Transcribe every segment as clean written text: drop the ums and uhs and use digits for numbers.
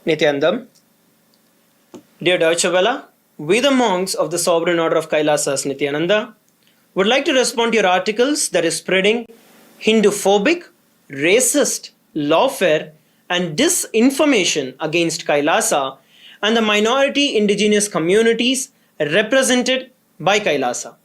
Nithyananda. Dear Deutsche Welle, we the monks of the Sovereign Order of Kailasa, Nithyananda, would like to respond to your articles that is spreading Hindu-phobic, racist, lawfare and disinformation against Kailasa and the minority indigenous communities represented by Kailasa.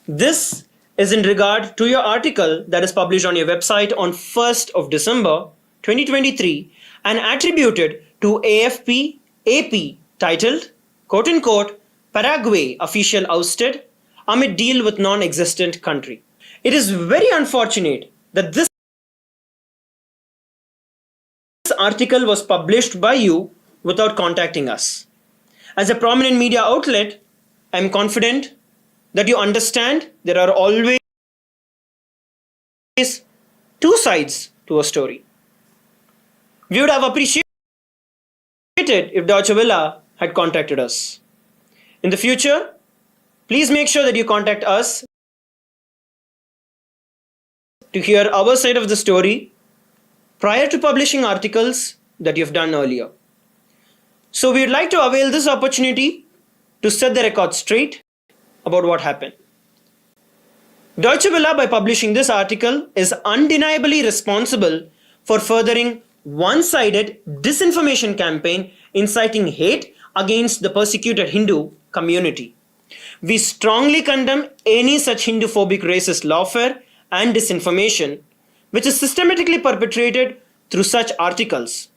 This is in regard to your article that is published on your website on 1st of December 2023 and attributed to AFP AP titled, quote-unquote, Paraguay official ousted amid deal with non-existent country. It is very unfortunate that this article was published by you without contacting us. As a prominent media outlet, I am confident that you understand there are always two sides to a story. We would have appreciated if Deutsche Welle had contacted us. In the future, please make sure that you contact us to hear our side of the story prior to publishing articles that you've done earlier. So we would like to avail this opportunity to set the record straight about what happened. Deutsche Welle, by publishing this article, is undeniably responsible for furthering one-sided disinformation campaign inciting hate against the persecuted Hindu community. We strongly condemn any such Hindu-phobic racist lawfare and disinformation which is systematically perpetrated through such articles,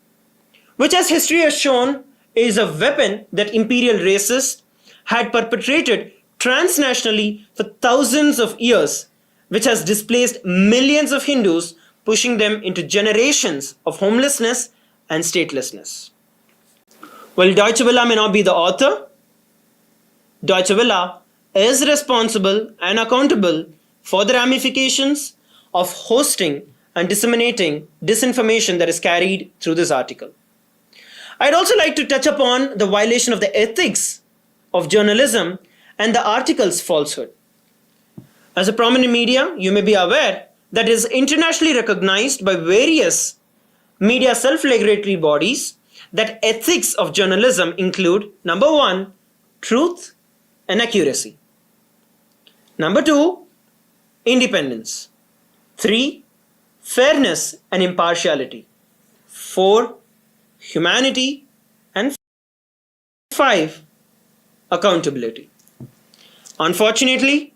which, as history has shown, is a weapon that imperial racists had perpetrated transnationally for thousands of years, which has displaced millions of Hindus, pushing them into generations of homelessness and statelessness. While Deutsche Welle may not be the author, Deutsche Welle is responsible and accountable for the ramifications of hosting and disseminating disinformation that is carried through this article. I'd also like to touch upon the violation of the ethics of journalism and the article's falsehood. As a prominent media, you may be aware that it is internationally recognized by various media self-regulatory bodies that ethics of journalism include, number 1, truth and accuracy. Number 2, independence. 3, fairness and impartiality. 4, humanity. And 5, accountability. Unfortunately,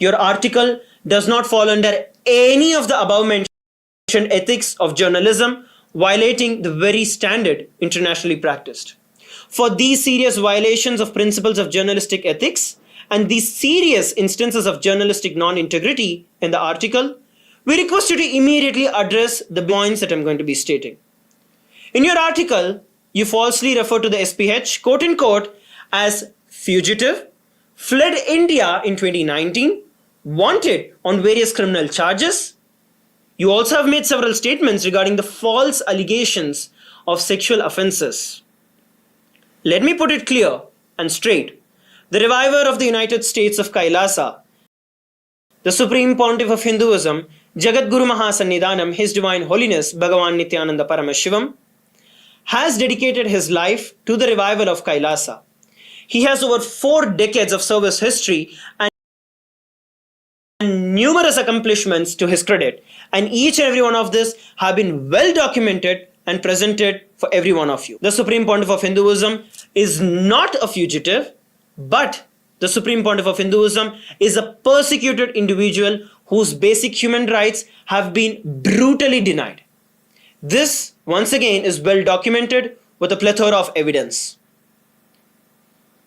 your article does not fall under any of the above mentioned ethics of journalism, violating the very standard internationally practiced. For these serious violations of principles of journalistic ethics and these serious instances of journalistic non-integrity in the article, we request you to immediately address the points that I'm going to be stating. In your article, you falsely refer to the SPH, quote-unquote, as fugitive, fled India in 2019, wanted on various criminal charges. You also have made several statements regarding the false allegations of sexual offenses. Let me put it clear and straight. The reviver of the United States of Kailasa, the Supreme Pontiff of Hinduism, Jagat Guru Mahasannidhanam, His Divine Holiness Bhagavan Nithyananda Paramashivam, has dedicated his life to the revival of Kailasa. He has over 4 decades of service history and numerous accomplishments to his credit, and each and every one of this have been well documented and presented for every one of you. The Supreme Pontiff of Hinduism is not a fugitive, but the Supreme Pontiff of Hinduism is a persecuted individual whose basic human rights have been brutally denied. This, once again, is well documented with a plethora of evidence.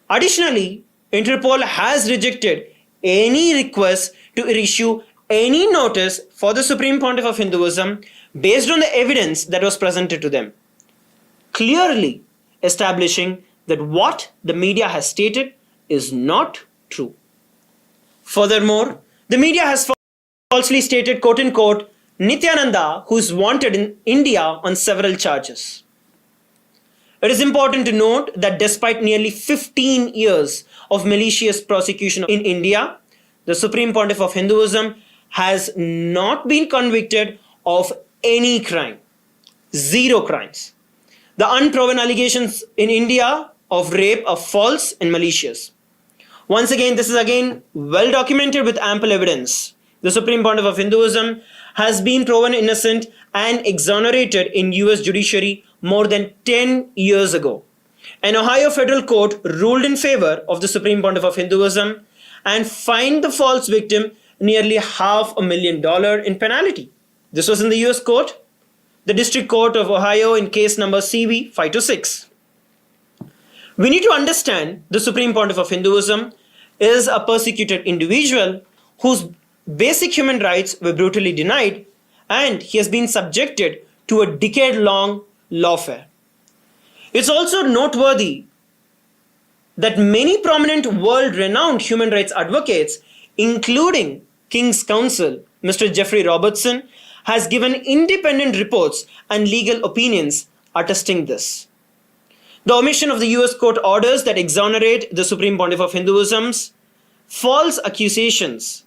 Additionally, Interpol has rejected any request to issue any notice for the Supreme Pontiff of Hinduism based on the evidence that was presented to them, clearly establishing that what the media has stated is not true. Furthermore, the media has falsely stated, quote-unquote, Nithyananda, who is wanted in India on several charges. It is important to note that despite nearly 15 years of malicious prosecution in India, the Supreme Pontiff of Hinduism has not been convicted of any crime. Zero crimes. The unproven allegations in India of rape are false and malicious. Once again, this is again well documented with ample evidence. The Supreme Pontiff of Hinduism has been proven innocent and exonerated in US judiciary more than 10 years ago. An Ohio federal court ruled in favor of the Supreme Pontiff of Hinduism and fined the false victim nearly $500,000 in penalty. This was in the US court, the District Court of Ohio in case number CV 526. We need to understand the Supreme Pontiff of Hinduism is a persecuted individual whose basic human rights were brutally denied, and he has been subjected to a decade-long lawfare. It's also noteworthy that many prominent world-renowned human rights advocates, including King's Counsel, Mr. Jeffrey Robertson, has given independent reports and legal opinions attesting this. The omission of the US court orders that exonerate the Supreme Pontiff of Hinduism's false accusations,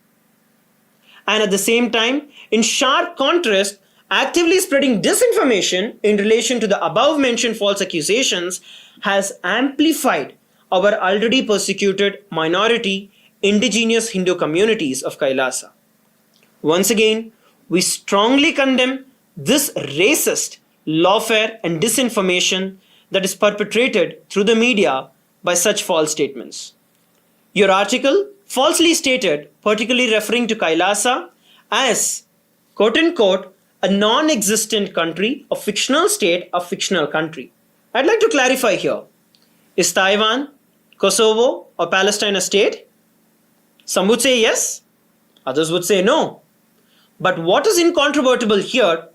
and at the same time, in sharp contrast, actively spreading disinformation in relation to the above mentioned false accusations has amplified our already persecuted minority indigenous Hindu communities of Kailasa. Once again, we strongly condemn this racist lawfare and disinformation that is perpetrated through the media by such false statements. Your article falsely stated, particularly referring to Kailasa as quote-unquote a non-existent country, a fictional state, a fictional country. I'd like to clarify here. Is Taiwan, Kosovo, or Palestine a state? Some would say yes, others would say no. But what is incontrovertible here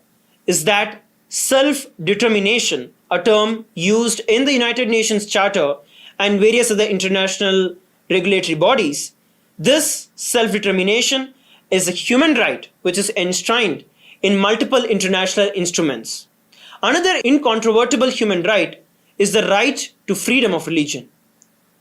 is that self-determination, a term used in the United Nations Charter and various other international regulatory bodies, this self-determination is a human right which is enshrined in multiple international instruments. Another incontrovertible human right is the right to freedom of religion.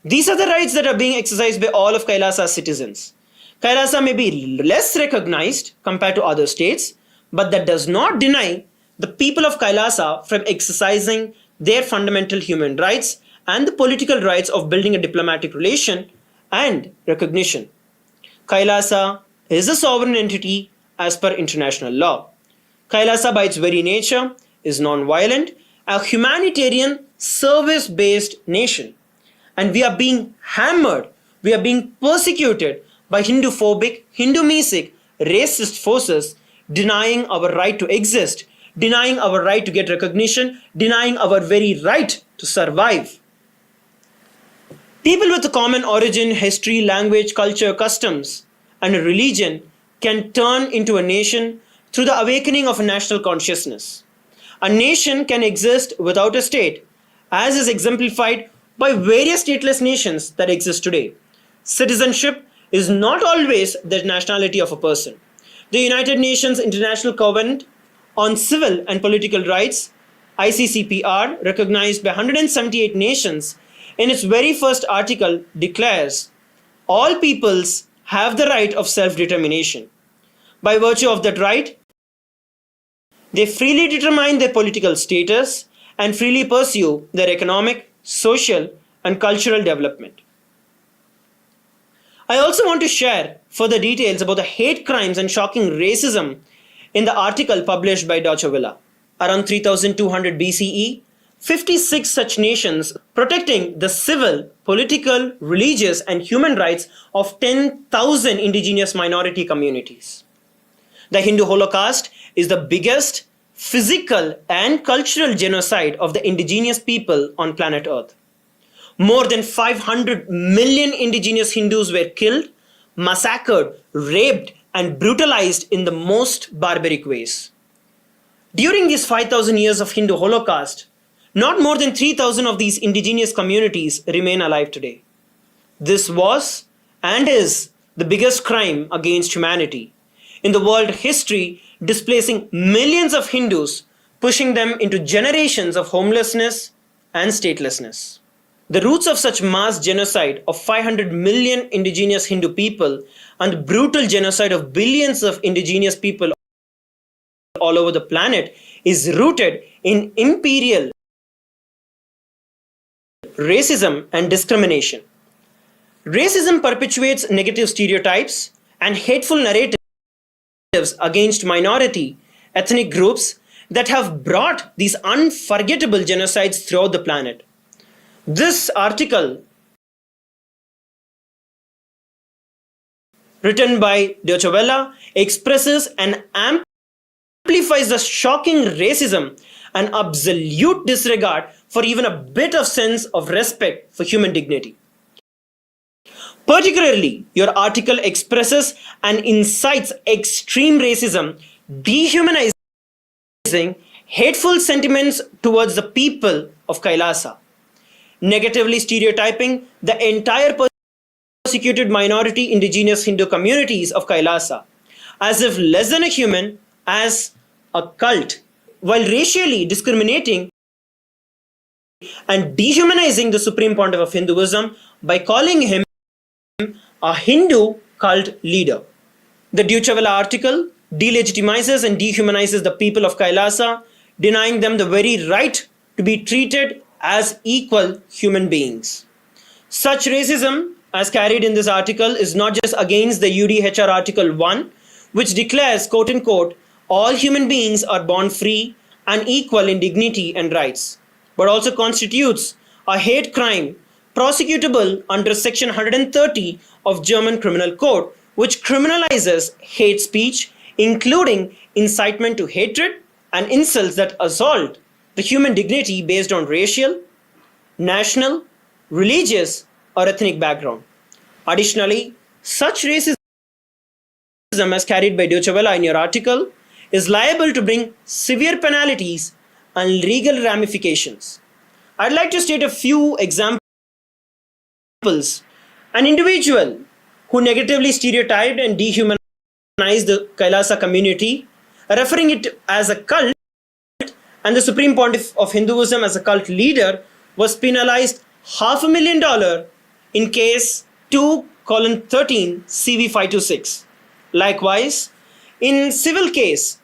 These are the rights that are being exercised by all of Kailasa's citizens. Kailasa may be less recognized compared to other states, but that does not deny the people of Kailasa from exercising their fundamental human rights and the political rights of building a diplomatic relation and recognition. Kailasa is a sovereign entity as per international law. Kailasa by its very nature is non-violent, a humanitarian service-based nation. And we are being hammered, we are being persecuted by Hindu-phobic, Hindu-mesic, racist forces denying our right to exist, denying our right to get recognition, denying our very right to survive. People with a common origin, history, language, culture, customs, and a religion can turn into a nation through the awakening of a national consciousness. A nation can exist without a state, as is exemplified by various stateless nations that exist today. Citizenship is not always the nationality of a person. The United Nations International Covenant on Civil and Political Rights, ICCPR, recognized by 178 nations, in its very first article declares, all peoples have the right of self-determination. By virtue of that right, they freely determine their political status and freely pursue their economic, social, and cultural development. I also want to share further details about the hate crimes and shocking racism in the article published by Deutsche Welle. Around 3200 BCE, 56 such nations protecting the civil, political, religious, and human rights of 10,000 indigenous minority communities. The Hindu Holocaust is the biggest physical and cultural genocide of the indigenous people on planet Earth. More than 500 million indigenous Hindus were killed, massacred, raped, and brutalized in the most barbaric ways. During these 5,000 years of Hindu Holocaust, not more than 3,000 of these indigenous communities remain alive today. This was and is the biggest crime against humanity in the world history, displacing millions of Hindus, pushing them into generations of homelessness and statelessness. The roots of such mass genocide of 500 million indigenous Hindu people and the brutal genocide of billions of indigenous people all over the planet is rooted in imperial racism and discrimination. Racism perpetuates negative stereotypes and hateful narratives against minority ethnic groups that have brought these unforgettable genocides throughout the planet. This article, written by Deutsche Welle, expresses and amplifies the shocking racism and absolute disregard for even a bit of sense of respect for human dignity. Particularly, your article expresses and incites extreme racism, dehumanizing hateful sentiments towards the people of Kailasa, negatively stereotyping the entire persecuted minority indigenous Hindu communities of Kailasa as if less than a human, as a cult, while racially discriminating and dehumanizing the Supreme Pontiff of Hinduism by calling him a Hindu cult leader. The Deutsche Welle article delegitimizes and dehumanizes the people of Kailasa, denying them the very right to be treated as equal human beings. Such racism, as carried in this article, is not just against the UDHR Article 1, which declares, quote unquote, all human beings are born free and equal in dignity and rights, but also constitutes a hate crime prosecutable under Section 130 of German Criminal Code, which criminalizes hate speech, including incitement to hatred and insults that assault the human dignity based on racial, national, religious, or ethnic background. Additionally, such racism, as carried by Deutsche Welle in your article, is liable to bring severe penalties and legal ramifications. I'd like to state a few examples. An individual who negatively stereotyped and dehumanized the Kailasa community, referring it as a cult, and the Supreme Pontiff of Hinduism as a cult leader, was penalized $500,000 in case 2:13 CV 526. Likewise, in civil case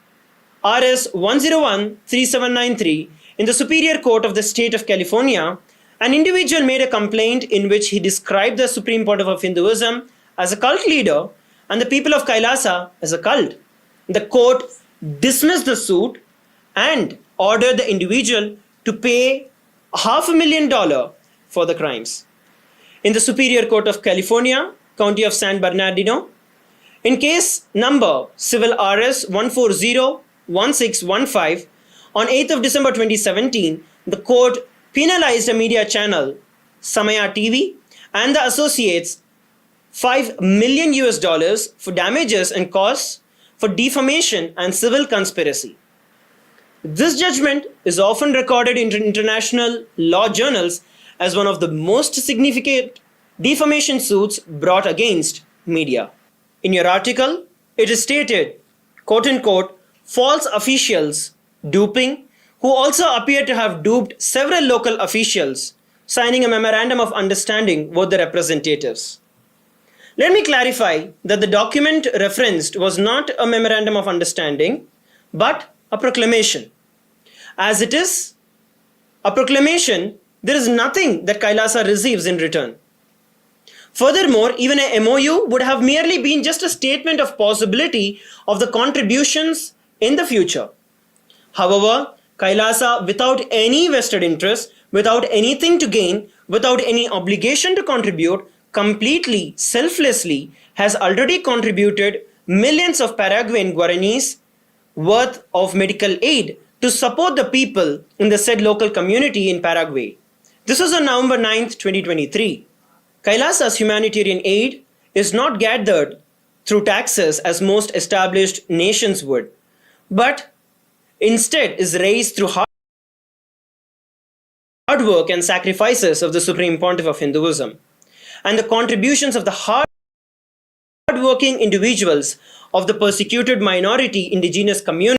RS 1013793 in the Superior Court of the State of California, an individual made a complaint in which he described the Supreme Pontiff of Hinduism as a cult leader and the people of Kailasa as a cult. The court dismissed the suit and ordered the individual to pay $500,000 for the crimes. In the Superior Court of California, County of San Bernardino, in case number Civil RS 1401615, on 8th of December 2017, the court penalized a media channel, Samaya TV, and the associates $5 million for damages and costs for defamation and civil conspiracy. This judgment is often recorded in international law journals as one of the most significant defamation suits brought against media. In your article, it is stated, quote unquote, false officials duping, who also appear to have duped several local officials, signing a memorandum of understanding with the representatives. Let me clarify that the document referenced was not a memorandum of understanding, but a proclamation. As it is a proclamation, there is nothing that Kailasa receives in return. Furthermore, even a MOU would have merely been just a statement of possibility of the contributions in the future. However, Kailasa, without any vested interest, without anything to gain, without any obligation to contribute, completely, selflessly, has already contributed millions of Paraguayan Guaranis worth of medical aid to support the people in the said local community in Paraguay. This was on November 9th, 2023. Kailasa's humanitarian aid is not gathered through taxes as most established nations would, but instead is raised through hard work and sacrifices of the Supreme Pontiff of Hinduism, and the contributions of the hard-working individuals of the persecuted minority indigenous community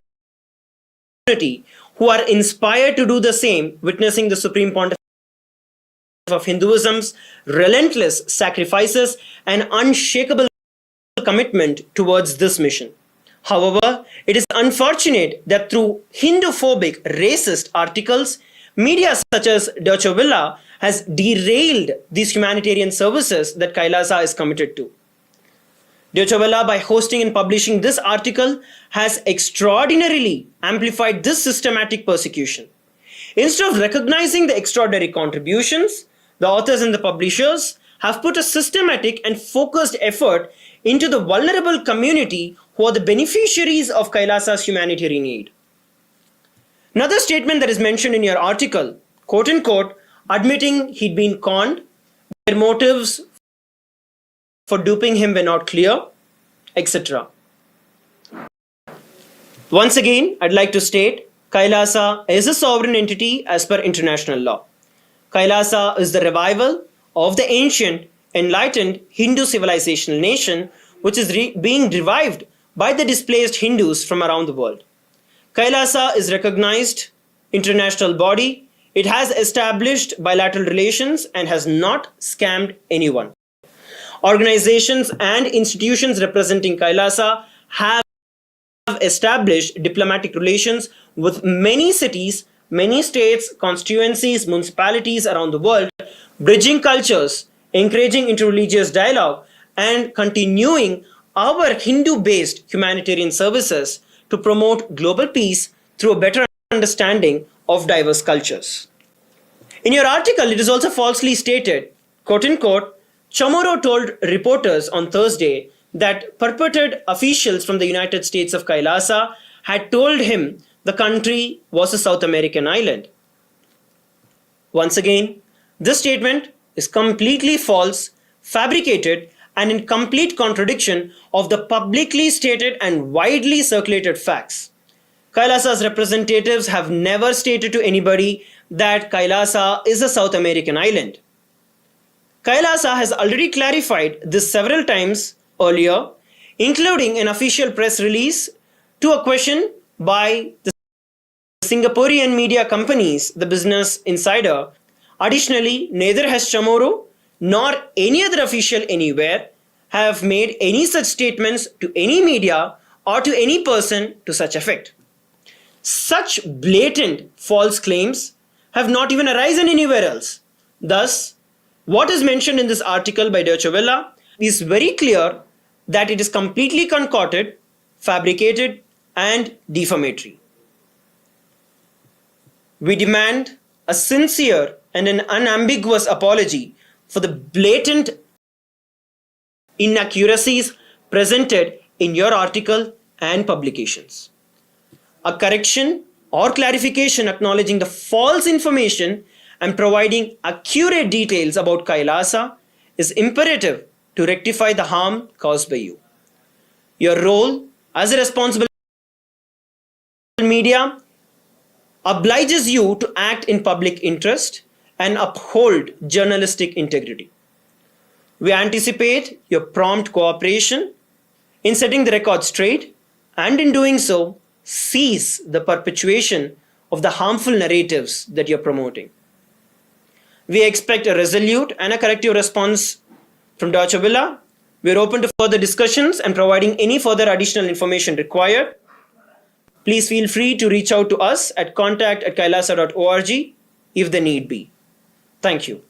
who are inspired to do the same, witnessing the Supreme Pontiff of Hinduism's relentless sacrifices and unshakable commitment towards this mission. However, it is unfortunate that through Hindu-phobic, racist articles, media such as Deutsche Welle has derailed these humanitarian services that Kailasa is committed to. Deutsche Welle, by hosting and publishing this article, has extraordinarily amplified this systematic persecution. Instead of recognizing the extraordinary contributions, the authors and the publishers have put a systematic and focused effort into the vulnerable community who are the beneficiaries of Kailasa's humanitarian aid. Another statement that is mentioned in your article, quote unquote, admitting he'd been conned, their motives for duping him were not clear, etc. Once again, I'd like to state Kailasa is a sovereign entity as per international law. Kailasa is the revival of the ancient, enlightened Hindu civilizational nation which is being revived by the displaced Hindus from around the world. Kailasa is recognized international body. It has established bilateral relations and has not scammed anyone. Organizations and institutions representing Kailasa have established diplomatic relations with many cities, many states, constituencies, municipalities around the world, bridging cultures, encouraging interreligious dialogue, and continuing our Hindu-based humanitarian services to promote global peace through a better understanding of diverse cultures. In your article, it is also falsely stated, quote unquote, Chamorro told reporters on Thursday that purported officials from the United States of Kailasa had told him the country was a South American island. Once again, this statement is completely false, fabricated, and in complete contradiction of the publicly stated and widely circulated facts. Kailasa's representatives have never stated to anybody that Kailasa is a South American island. Kailasa has already clarified this several times earlier, including an official press release to a question by the Singaporean media companies, the Business Insider. Additionally, neither has Chamorro nor any other official anywhere have made any such statements to any media or to any person to such effect. Such blatant false claims have not even arisen anywhere else. Thus, what is mentioned in this article by Deutsche Welle is very clear that it is completely concocted, fabricated, and defamatory. We demand a sincere and an unambiguous apology for the blatant inaccuracies presented in your article and publications. A correction or clarification acknowledging the false information and providing accurate details about Kailasa is imperative to rectify the harm caused by you. Your role as a responsible media obliges you to act in public interest and uphold journalistic integrity. We anticipate your prompt cooperation in setting the record straight and in doing so, cease the perpetuation of the harmful narratives that you're promoting. We expect a resolute and a corrective response from Deutsche Welle. We're open to further discussions and providing any further additional information required. Please feel free to reach out to us at contact@kailasa.org if the need be. Thank you.